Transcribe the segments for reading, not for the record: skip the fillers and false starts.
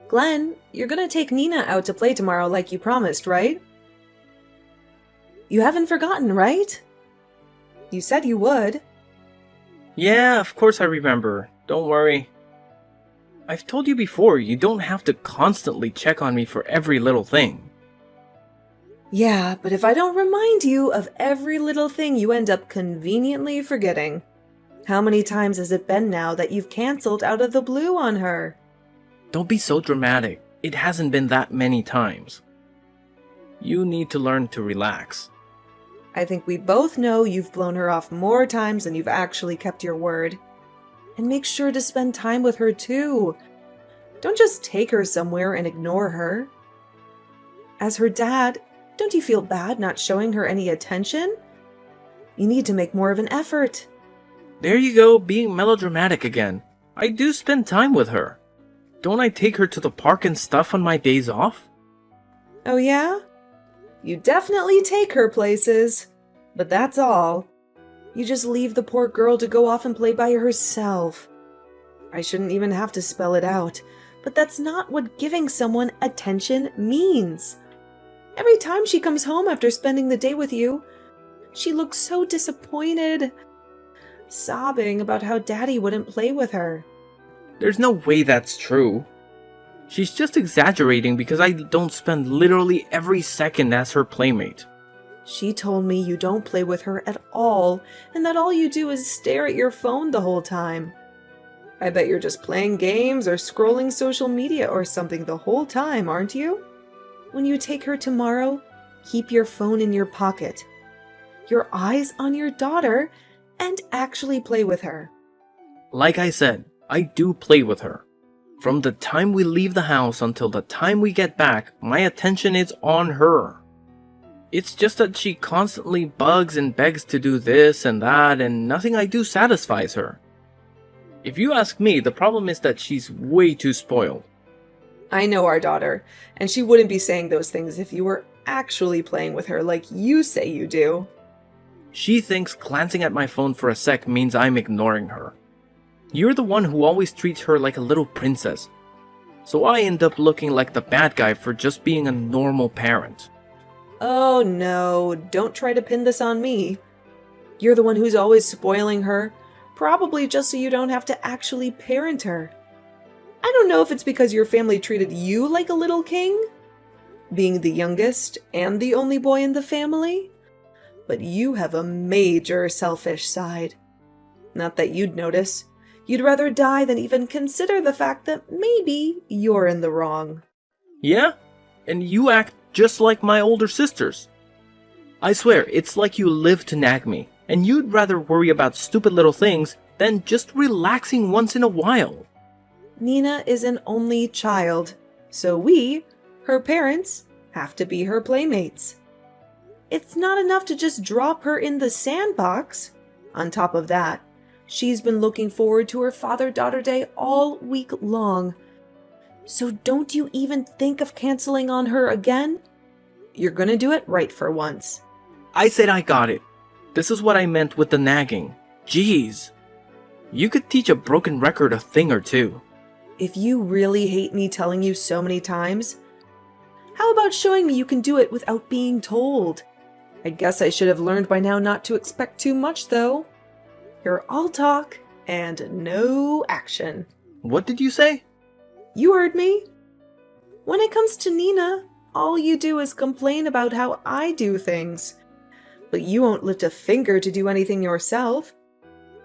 Glenn, you're gonna take Nina out to play tomorrow like you promised, right? You haven't forgotten, right? You said you would. Yeah, of course I remember. Don't worry. I've told you before, you don't have to constantly check on me for every little thing. Yeah, but if I don't remind you of every little thing, you end up conveniently forgetting. How many times has it been now that you've canceled out of the blue on her? Don't be so dramatic. It hasn't been that many times. You need to learn to relax. I think we both know you've blown her off more times than you've actually kept your word. And make sure to spend time with her too. Don't just take her somewhere and ignore her. As her dad, don't you feel bad not showing her any attention? You need to make more of an effort. There you go, being melodramatic again. I do spend time with her. Don't I take her to the park and stuff on my days off? Oh yeah? You definitely take her places. But that's all. You just leave the poor girl to go off and play by herself. I shouldn't even have to spell it out, but that's not what giving someone attention means. Every time she comes home after spending the day with you, she looks so disappointed, sobbing about how Daddy wouldn't play with her. There's no way that's true. She's just exaggerating because I don't spend literally every second as her playmate. She told me you don't play with her at all, and that all you do is stare at your phone the whole time. I bet you're just playing games or scrolling social media or something the whole time, aren't you? When you take her tomorrow, keep your phone in your pocket, your eyes on your daughter, and actually play with her. Like I said, I do play with her. From the time we leave the house until the time we get back, my attention is on her. It's just that she constantly bugs and begs to do this and that, and nothing I do satisfies her. If you ask me, the problem is that she's way too spoiled. I know our daughter, and she wouldn't be saying those things if you were actually playing with her like you say you do. She thinks glancing at my phone for a sec means I'm ignoring her. You're the one who always treats her like a little princess, so I end up looking like the bad guy for just being a normal parent. Oh no, don't try to pin this on me. You're the one who's always spoiling her, probably just so you don't have to actually parent her. I don't know if it's because your family treated you like a little king, being the youngest and the only boy in the family, but you have a major selfish side. Not that you'd notice. You'd rather die than even consider the fact that maybe you're in the wrong. Yeah? And you act just like my older sisters. I swear, it's like you live to nag me, and you'd rather worry about stupid little things than just relaxing once in a while. Nina is an only child, so we, her parents, have to be her playmates. It's not enough to just drop her in the sandbox. On top of that, she's been looking forward to her father-daughter day all week long. So don't you even think of canceling on her again? You're gonna do it right for once. I said I got it. This is what I meant with the nagging. Jeez. You could teach a broken record a thing or two. If you really hate me telling you so many times, how about showing me you can do it without being told? I guess I should have learned by now not to expect too much, though. You're all talk and no action. What did you say? You heard me. When it comes to Nina, all you do is complain about how I do things. But you won't lift a finger to do anything yourself.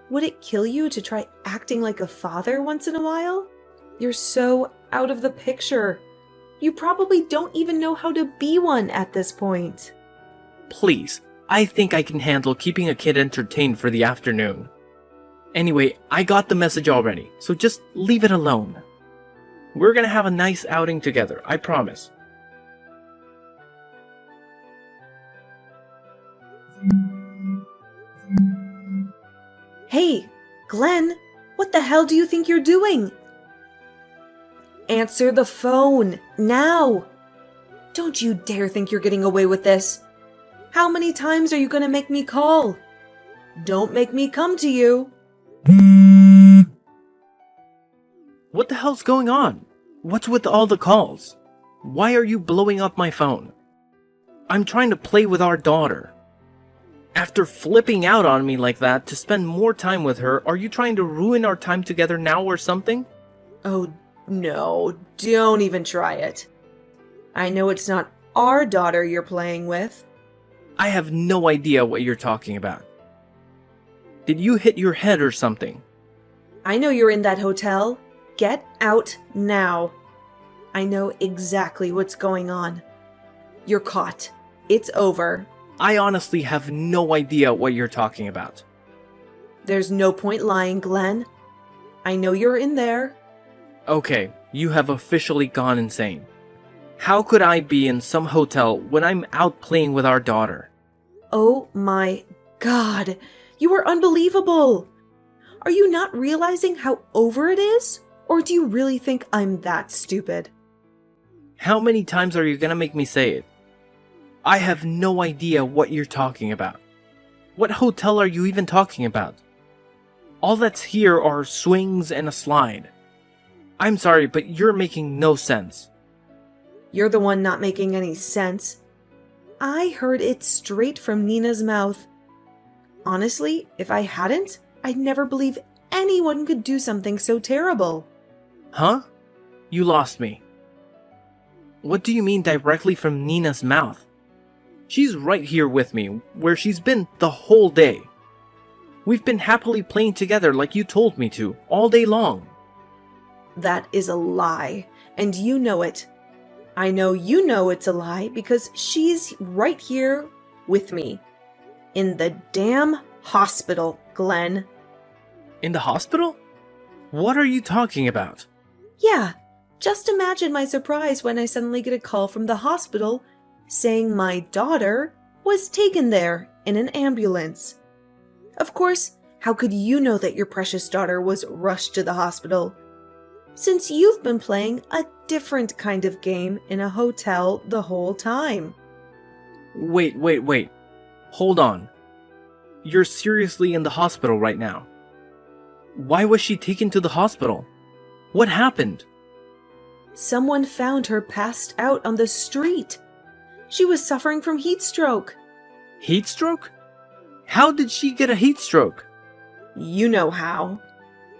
Would it kill you to try acting like a father once in a while? You're so out of the picture. You probably don't even know how to be one at this point. Please, I think I can handle keeping a kid entertained for the afternoon. Anyway, I got the message already, so just leave it alone. We're gonna have a nice outing together, I promise. Hey, Glenn, what the hell do you think you're doing? Answer the phone, now! Don't you dare think you're getting away with this. How many times are you gonna make me call? Don't make me come to you. What the hell's going on? What's with all the calls? Why are you blowing up my phone? I'm trying to play with our daughter. After flipping out on me like that to spend more time with her, are you trying to ruin our time together now or something? Oh, no, don't even try it. I know it's not our daughter you're playing with. I have no idea what you're talking about. Did you hit your head or something? I know you're in that hotel. Get out now. I know exactly what's going on. You're caught. It's over. I honestly have no idea what you're talking about. There's no point lying, Glenn. I know you're in there. Okay, you have officially gone insane. How could I be in some hotel when I'm out playing with our daughter? Oh my God, you are unbelievable. Are you not realizing how over it is? Or do you really think I'm that stupid? How many times are you gonna make me say it? I have no idea what you're talking about. What hotel are you even talking about? All that's here are swings and a slide. I'm sorry, but you're making no sense. You're the one not making any sense. I heard it straight from Nina's mouth. Honestly, if I hadn't, I'd never believe anyone could do something so terrible. Huh? You lost me. What do you mean directly from Nina's mouth? She's right here with me, where she's been the whole day. We've been happily playing together like you told me to, all day long. That is a lie, and you know it. I know you know it's a lie because she's right here with me. In the damn hospital, Glenn. In the hospital? What are you talking about? Yeah, just imagine my surprise when I suddenly get a call from the hospital saying my daughter was taken there in an ambulance. Of course, how could you know that your precious daughter was rushed to the hospital? Since you've been playing a different kind of game in a hotel the whole time. Wait. Hold on. You're seriously in the hospital right now. Why was she taken to the hospital? What happened? Someone found her passed out on the street. She was suffering from heat stroke. Heat stroke? How did she get a heat stroke? You know how.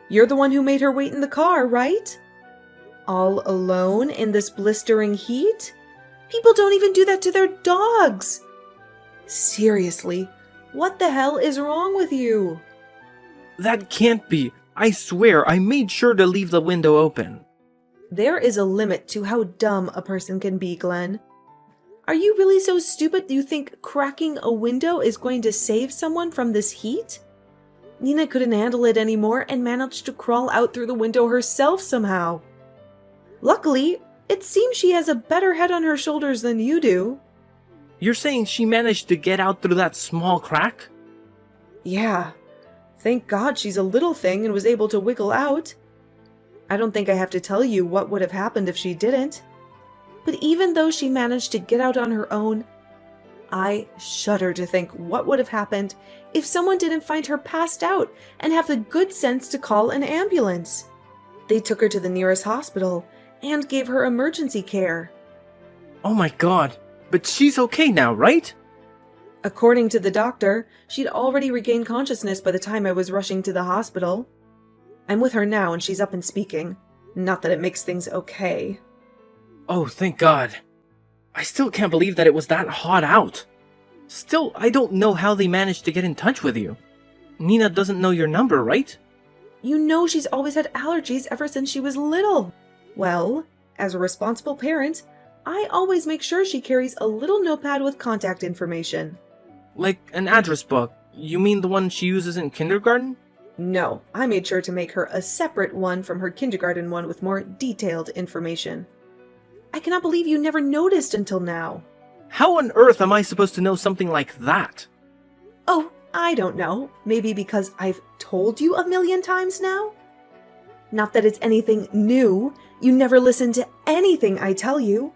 You're the one who made her wait in the car, right? All alone in this blistering heat? People don't even do that to their dogs. Seriously, what the hell is wrong with you? That can't be. I swear I made sure to leave the window open. There is a limit to how dumb a person can be, Glenn. Are you really so stupid you think cracking a window is going to save someone from this heat? Nina couldn't handle it anymore and managed to crawl out through the window herself somehow. Luckily, it seems she has a better head on her shoulders than you do. You're saying she managed to get out through that small crack? Yeah. Thank God she's a little thing and was able to wiggle out. I don't think I have to tell you what would have happened if she didn't. But even though she managed to get out on her own, I shudder to think what would have happened if someone didn't find her passed out and have the good sense to call an ambulance. They took her to the nearest hospital and gave her emergency care. Oh my god, but she's okay now, right? According to the doctor, she'd already regained consciousness by the time I was rushing to the hospital. I'm with her now and she's up and speaking. Not that it makes things okay. Oh, thank God. I still can't believe that it was that hot out. Still, I don't know how they managed to get in touch with you. Nina doesn't know your number, right? You know she's always had allergies ever since she was little. Well, as a responsible parent, I always make sure she carries a little notepad with contact information. Like an address book. You mean the one she uses in kindergarten? No, I made sure to make her a separate one from her kindergarten one with more detailed information. I cannot believe you never noticed until now. How on earth am I supposed to know something like that? Oh, I don't know. Maybe because I've told you a million times now? Not that it's anything new. You never listen to anything I tell you.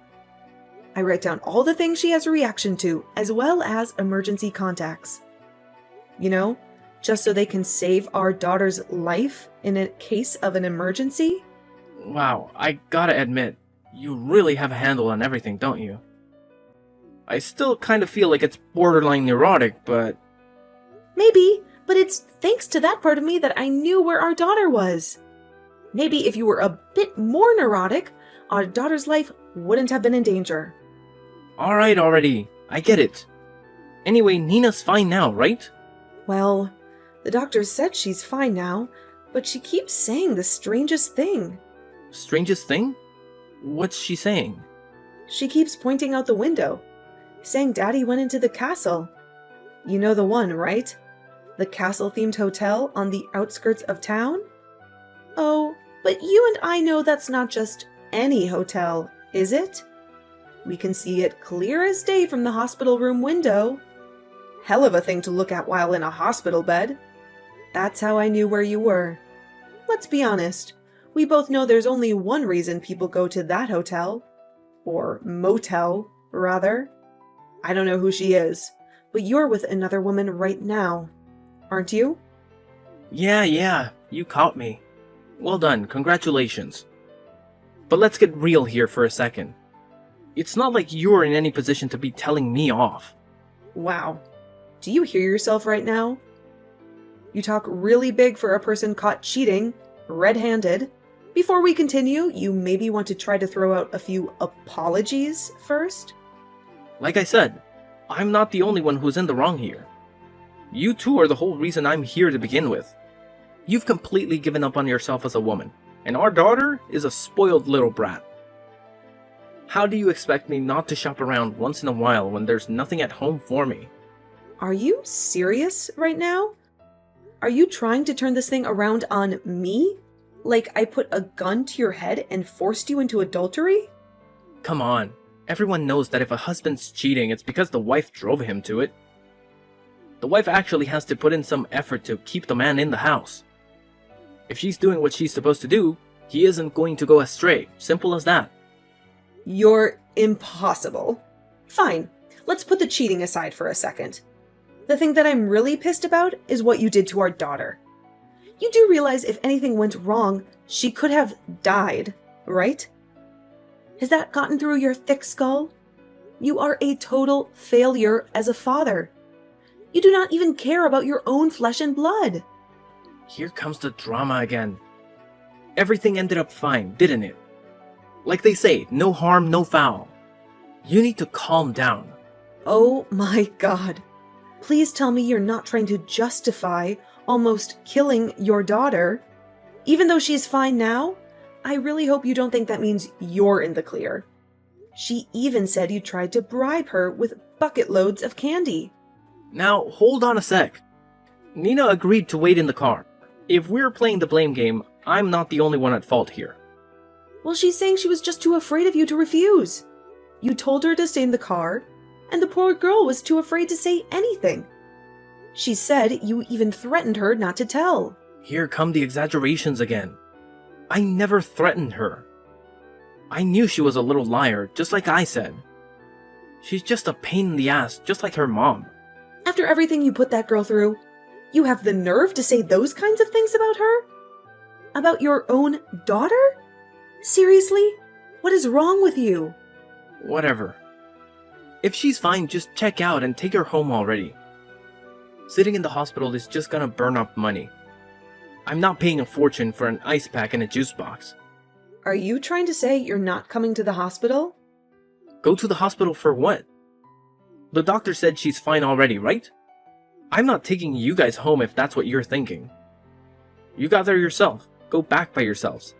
I write down all the things she has a reaction to, as well as emergency contacts. You know, just so they can save our daughter's life in a case of an emergency. Wow, I gotta admit, you really have a handle on everything, don't you? I still kind of feel like it's borderline neurotic, but Maybe, but it's thanks to that part of me that I knew where our daughter was. Maybe if you were a bit more neurotic, our daughter's life wouldn't have been in danger. alright already, I get it. Anyway, Nina's fine now, right? Well, the doctor said she's fine now, but she keeps saying the strangest thing. Strangest thing? What's she saying? She keeps pointing out the window, saying Daddy went into the castle. You know the one, right? The castle-themed hotel on the outskirts of town? Oh, but you and I know that's not just any hotel, is it? We can see it clear as day from the hospital room window. Hell of a thing to look at while in a hospital bed. That's how I knew where you were. Let's be honest. We both know there's only one reason people go to that hotel. Or motel, rather. I don't know who she is, but you're with another woman right now. Aren't you? Yeah, you caught me. Well done, congratulations. But let's get real here for a second. It's not like you're in any position to be telling me off. Wow. Do you hear yourself right now? You talk really big for a person caught cheating, red-handed. Before we continue, you maybe want to try to throw out a few apologies first? Like I said, I'm not the only one who's in the wrong here. You two are the whole reason I'm here to begin with. You've completely given up on yourself as a woman, and our daughter is a spoiled little brat. How do you expect me not to shop around once in a while when there's nothing at home for me? Are you serious right now? Are you trying to turn this thing around on me? Like I put a gun to your head and forced you into adultery? Come on, everyone knows that if a husband's cheating, it's because the wife drove him to it. The wife actually has to put in some effort to keep the man in the house. If she's doing what she's supposed to do, he isn't going to go astray. Simple as that. You're impossible. Fine, let's put the cheating aside for a second. The thing that I'm really pissed about is what you did to our daughter. You do realize if anything went wrong, she could have died, right? Has that gotten through your thick skull? You are a total failure as a father. You do not even care about your own flesh and blood. Here comes the drama again. Everything ended up fine, didn't it? Like they say, no harm, no foul. You need to calm down. Oh my God. Please tell me you're not trying to justify almost killing your daughter. Even though she's fine now, I really hope you don't think that means you're in the clear. She even said you tried to bribe her with bucket loads of candy. Now, hold on a sec. Nina agreed to wait in the car. If we're playing the blame game, I'm not the only one at fault here. Well, she's saying she was just too afraid of you to refuse. You told her to stay in the car, and the poor girl was too afraid to say anything. She said you even threatened her not to tell. Here come the exaggerations again. I never threatened her. I knew she was a little liar, just like I said. She's just a pain in the ass, just like her mom. After everything you put that girl through, you have the nerve to say those kinds of things about her? About your own daughter? Seriously? What is wrong with you? Whatever. If she's fine, just check out and take her home already. Sitting in the hospital is just gonna burn up money. I'm not paying a fortune for an ice pack and a juice box. Are you trying to say you're not coming to the hospital? Go to the hospital for what? The doctor said she's fine already, right? I'm not taking you guys home if that's what you're thinking. You got there yourself. Go back by yourselves.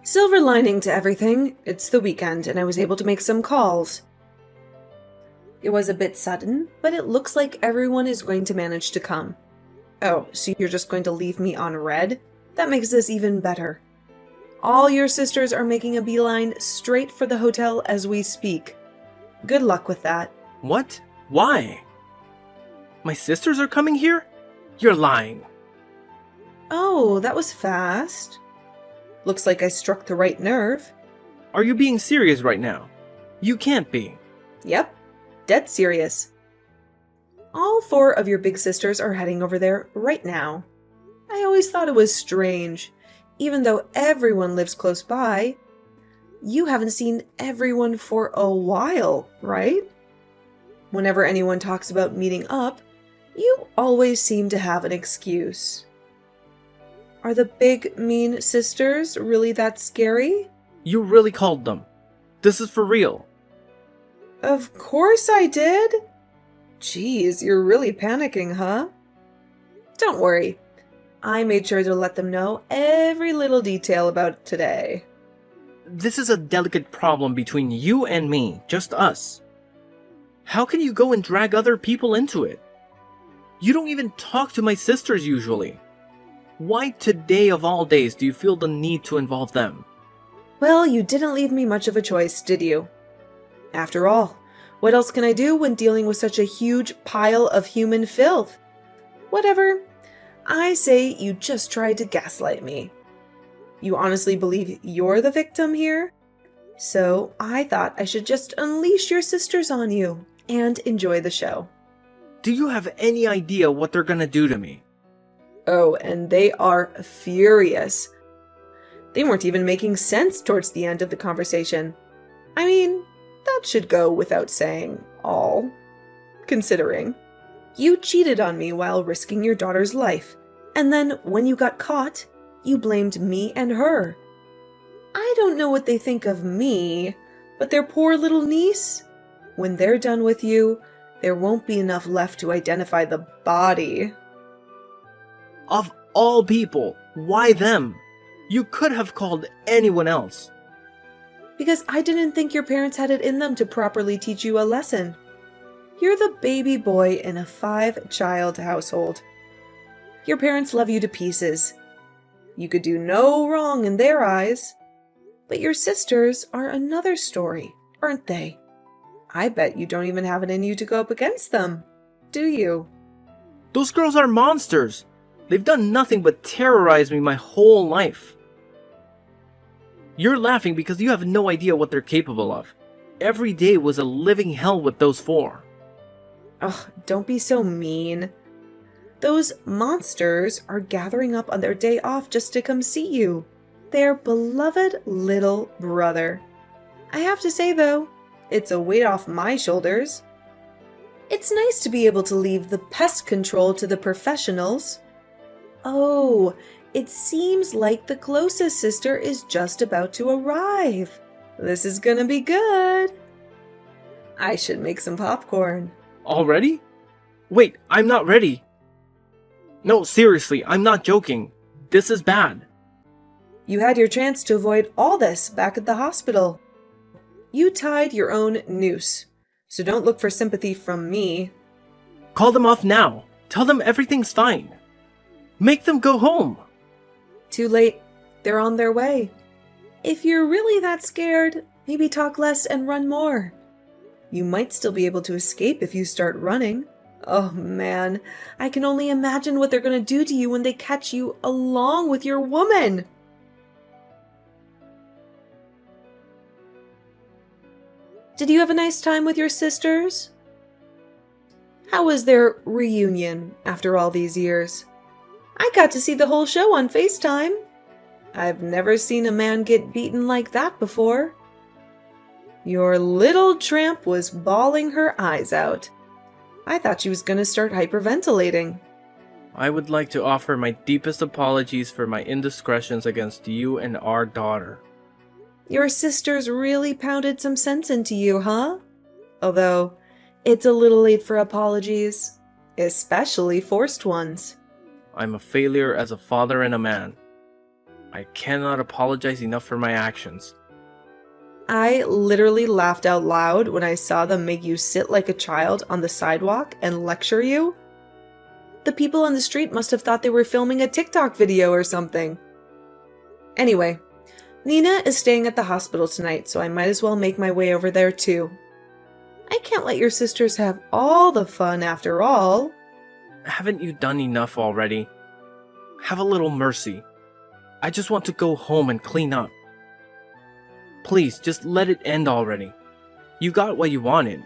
Silver lining to everything, it's the weekend and I was able to make some calls. It was a bit sudden, but it looks like everyone is going to manage to come. Oh, so you're just going to leave me on red? That makes this even better. All your sisters are making a beeline straight for the hotel as we speak. Good luck with that. What? Why? My sisters are coming here? You're lying. Oh, that was fast. Looks like I struck the right nerve. Are you being serious right now? You can't be. Yep, dead serious. All 4 of your big sisters are heading over there right now. I always thought it was strange. Even though everyone lives close by, you haven't seen everyone for a while, right? Whenever anyone talks about meeting up, you always seem to have an excuse. Are the big, mean sisters really that scary? You really called them. This is for real. Of course I did. Geez, you're really panicking, huh? Don't worry. I made sure to let them know every little detail about today. This is a delicate problem between you and me, just us. How can you go and drag other people into it? You don't even talk to my sisters usually. Why today of all days do you feel the need to involve them? Well, you didn't leave me much of a choice, did you? After all, what else can I do when dealing with such a huge pile of human filth? Whatever. I say you just tried to gaslight me. You honestly believe you're the victim here? So I thought I should just unleash your sisters on you and enjoy the show. Do you have any idea what they're gonna do to me? Oh, and they are furious. They weren't even making sense towards the end of the conversation. I mean, that should go without saying, all. Considering. You cheated on me while risking your daughter's life, and then when you got caught, you blamed me and her. I don't know what they think of me, but their poor little niece? When they're done with you, there won't be enough left to identify the body. Of all people, why them? You could have called anyone else. Because I didn't think your parents had it in them to properly teach you a lesson. You're the baby boy in a 5-child household. Your parents love you to pieces. You could do no wrong in their eyes. But your sisters are another story, aren't they? I bet you don't even have it in you to go up against them, do you? Those girls are monsters. They've done nothing but terrorize me my whole life. You're laughing because you have no idea what they're capable of. Every day was a living hell with those 4. Ugh, don't be so mean. Those monsters are gathering up on their day off just to come see you. Their beloved little brother. I have to say, though, it's a weight off my shoulders. It's nice to be able to leave the pest control to the professionals. Oh, it seems like the closest sister is just about to arrive. This is gonna be good. I should make some popcorn. Already? Wait, I'm not ready. No, seriously, I'm not joking. This is bad. You had your chance to avoid all this back at the hospital. You tied your own noose, so don't look for sympathy from me. Call them off now. Tell them everything's fine. Make them go home. Too late. They're on their way. If you're really that scared, maybe talk less and run more. You might still be able to escape if you start running. Oh man, I can only imagine what they're gonna do to you when they catch you along with your woman. Did you have a nice time with your sisters? How was their reunion after all these years? I got to see the whole show on FaceTime. I've never seen a man get beaten like that before. Your little tramp was bawling her eyes out. I thought she was going to start hyperventilating. I would like to offer my deepest apologies for my indiscretions against you and our daughter. Your sisters really pounded some sense into you, huh? Although, it's a little late for apologies, especially forced ones. I'm a failure as a father and a man. I cannot apologize enough for my actions. I literally laughed out loud when I saw them make you sit like a child on the sidewalk and lecture you. The people on the street must have thought they were filming a TikTok video or something. Anyway, Nina is staying at the hospital tonight, so I might as well make my way over there too. I can't let your sisters have all the fun after all. Haven't you done enough already? Have a little mercy. I just want to go home and clean up. Please, just let it end already. You got what you wanted.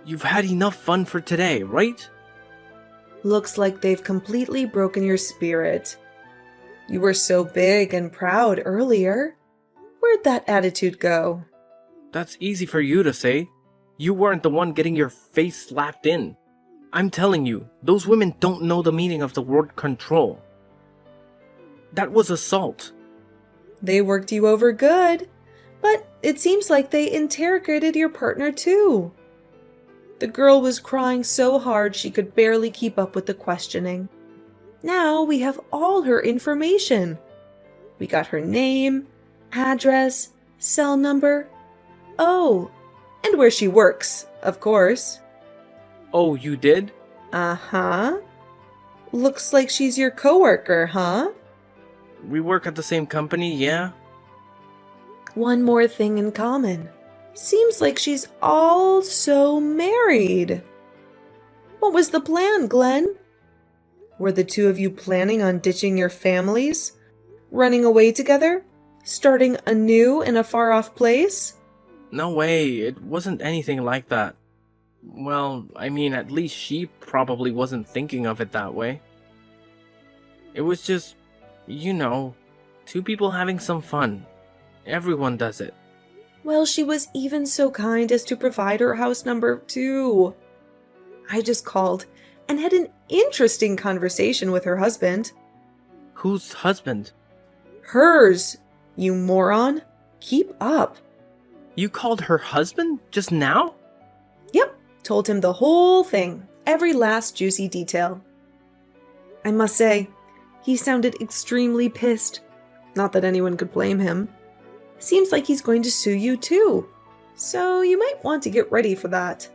You've had enough fun for today, right? Looks like they've completely broken your spirit. You were so big and proud earlier. Where'd that attitude go? That's easy for you to say. You weren't the one getting your face slapped in. I'm telling you, those women don't know the meaning of the word control. That was assault. They worked you over good, but it seems like they interrogated your partner too. The girl was crying so hard she could barely keep up with the questioning. Now we have all her information. We got her name, address, cell number. Oh, and where she works, of course. Oh, you did? Uh-huh. Looks like she's your coworker, huh? We work at the same company, yeah? One more thing in common. Seems like she's also married. What was the plan, Glenn? Were the two of you planning on ditching your families? Running away together? Starting anew in a far-off place? No way, it wasn't anything like that. Well, I mean, at least she probably wasn't thinking of it that way. It was just, two people having some fun. Everyone does it. Well, she was even so kind as to provide her house number too. I just called and had an interesting conversation with her husband. Whose husband? Hers, you moron. Keep up. You called her husband just now? Yep, told him the whole thing, every last juicy detail. I must say, he sounded extremely pissed. Not that anyone could blame him. Seems like he's going to sue you too. So you might want to get ready for that.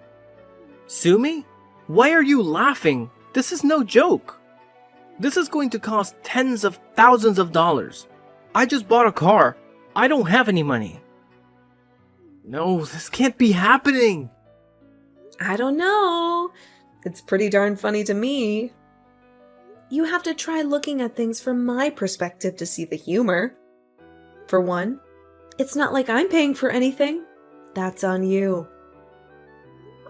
Sue me? Why are you laughing? This is no joke. This is going to cost tens of thousands of dollars. I just bought a car. I don't have any money. No, this can't be happening. I don't know. It's pretty darn funny to me. You have to try looking at things from my perspective to see the humor. For one, it's not like I'm paying for anything. That's on you.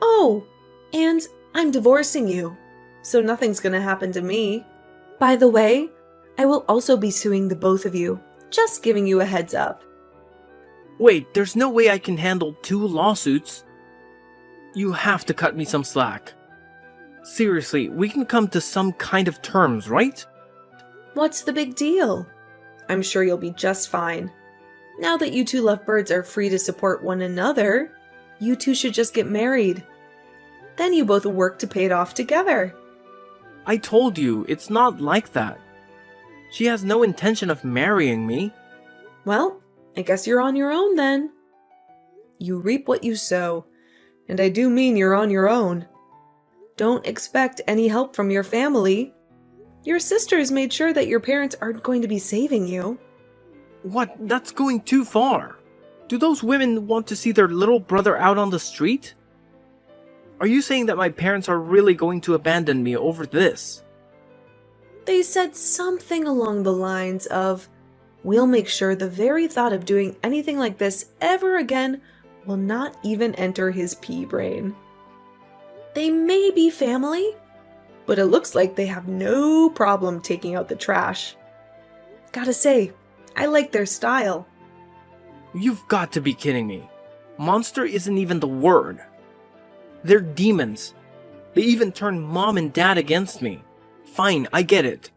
Oh, and I'm divorcing you, so nothing's gonna happen to me. By the way, I will also be suing the both of you. Just giving you a heads up. Wait, there's no way I can handle 2 lawsuits. You have to cut me some slack. Seriously, we can come to some kind of terms, right? What's the big deal? I'm sure you'll be just fine. Now that you two lovebirds are free to support one another, you two should just get married. Then you both work to pay it off together. I told you, it's not like that. She has no intention of marrying me. Well, I guess you're on your own then. You reap what you sow, and I do mean you're on your own. Don't expect any help from your family. Your sisters made sure that your parents aren't going to be saving you. What? That's going too far. Do those women want to see their little brother out on the street? Are you saying that my parents are really going to abandon me over this? They said something along the lines of, "We'll make sure the very thought of doing anything like this ever again will not even enter his pea brain." They may be family, but it looks like they have no problem taking out the trash. Gotta say, I like their style. You've got to be kidding me. Monster isn't even the word. They're demons. They even turn mom and dad against me. Fine, I get it.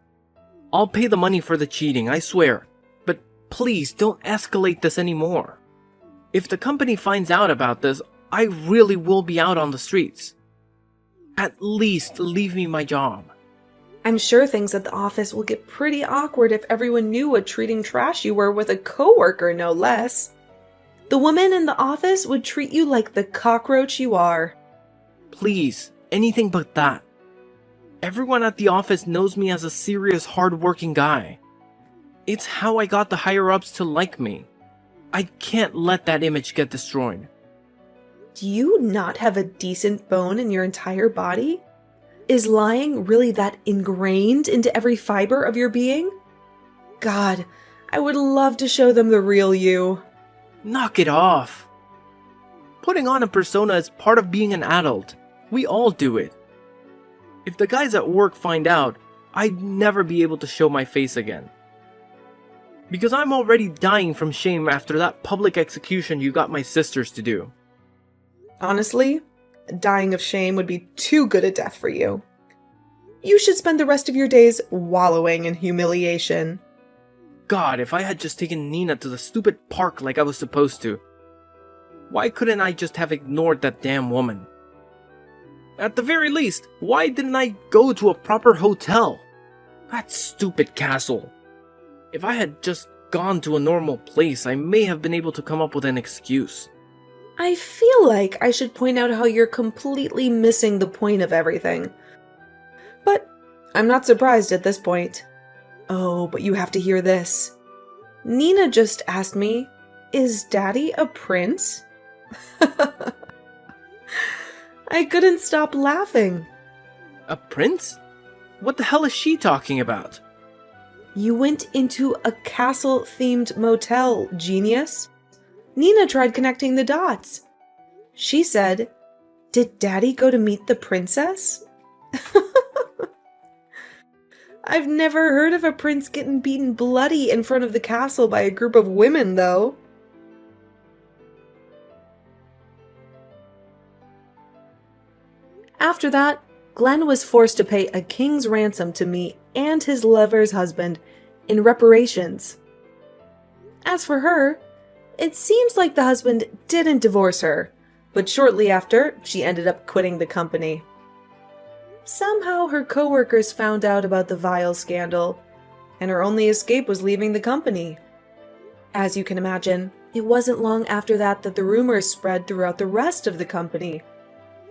I'll pay the money for the cheating, I swear. But please don't escalate this anymore. If the company finds out about this, I really will be out on the streets. At least leave me my job. I'm sure things at the office will get pretty awkward if everyone knew what treating trash you were with a coworker, no less. The woman in the office would treat you like the cockroach you are. Please, anything but that. Everyone at the office knows me as a serious, hard-working guy. It's how I got the higher-ups to like me. I can't let that image get destroyed. Do you not have a decent bone in your entire body? Is lying really that ingrained into every fiber of your being? God, I would love to show them the real you. Knock it off. Putting on a persona is part of being an adult. We all do it. If the guys at work find out, I'd never be able to show my face again. Because I'm already dying from shame after that public execution you got my sisters to do. Honestly, dying of shame would be too good a death for you. You should spend the rest of your days wallowing in humiliation. God, if I had just taken Nina to the stupid park like I was supposed to. Why couldn't I just have ignored that damn woman? At the very least, why didn't I go to a proper hotel? That stupid castle. If I had just gone to a normal place, I may have been able to come up with an excuse. I feel like I should point out how you're completely missing the point of everything. But I'm not surprised at this point. Oh, but you have to hear this. Nina just asked me, is Daddy a prince? I couldn't stop laughing. A prince? What the hell is she talking about? You went into a castle-themed motel, genius. Nina tried connecting the dots. She said, did Daddy go to meet the princess? I've never heard of a prince getting beaten bloody in front of the castle by a group of women, though. After that, Glenn was forced to pay a king's ransom to me and his lover's husband in reparations. As for her, it seems like the husband didn't divorce her, but shortly after, she ended up quitting the company. Somehow her co-workers found out about the Vile scandal, and her only escape was leaving the company. As you can imagine, it wasn't long after that that the rumors spread throughout the rest of the company.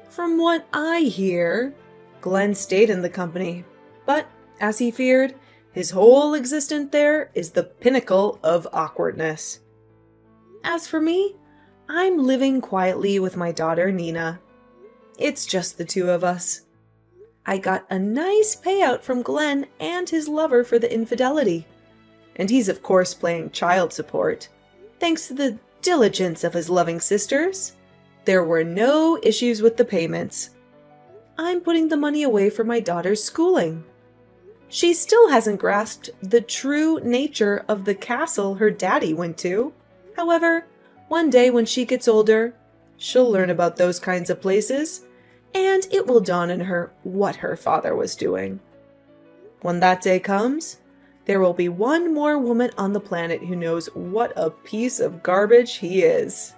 From what I hear, Glenn stayed in the company, but, as he feared, his whole existence there is the pinnacle of awkwardness. As for me, I'm living quietly with my daughter Nina. It's just the two of us. I got a nice payout from Glenn and his lover for the infidelity, and he's of course paying child support. Thanks to the diligence of his loving sisters, there were no issues with the payments. I'm putting the money away for my daughter's schooling. She still hasn't grasped the true nature of the castle her daddy went to. However, one day when she gets older, she'll learn about those kinds of places, and it will dawn on her what her father was doing. When that day comes, there will be one more woman on the planet who knows what a piece of garbage he is.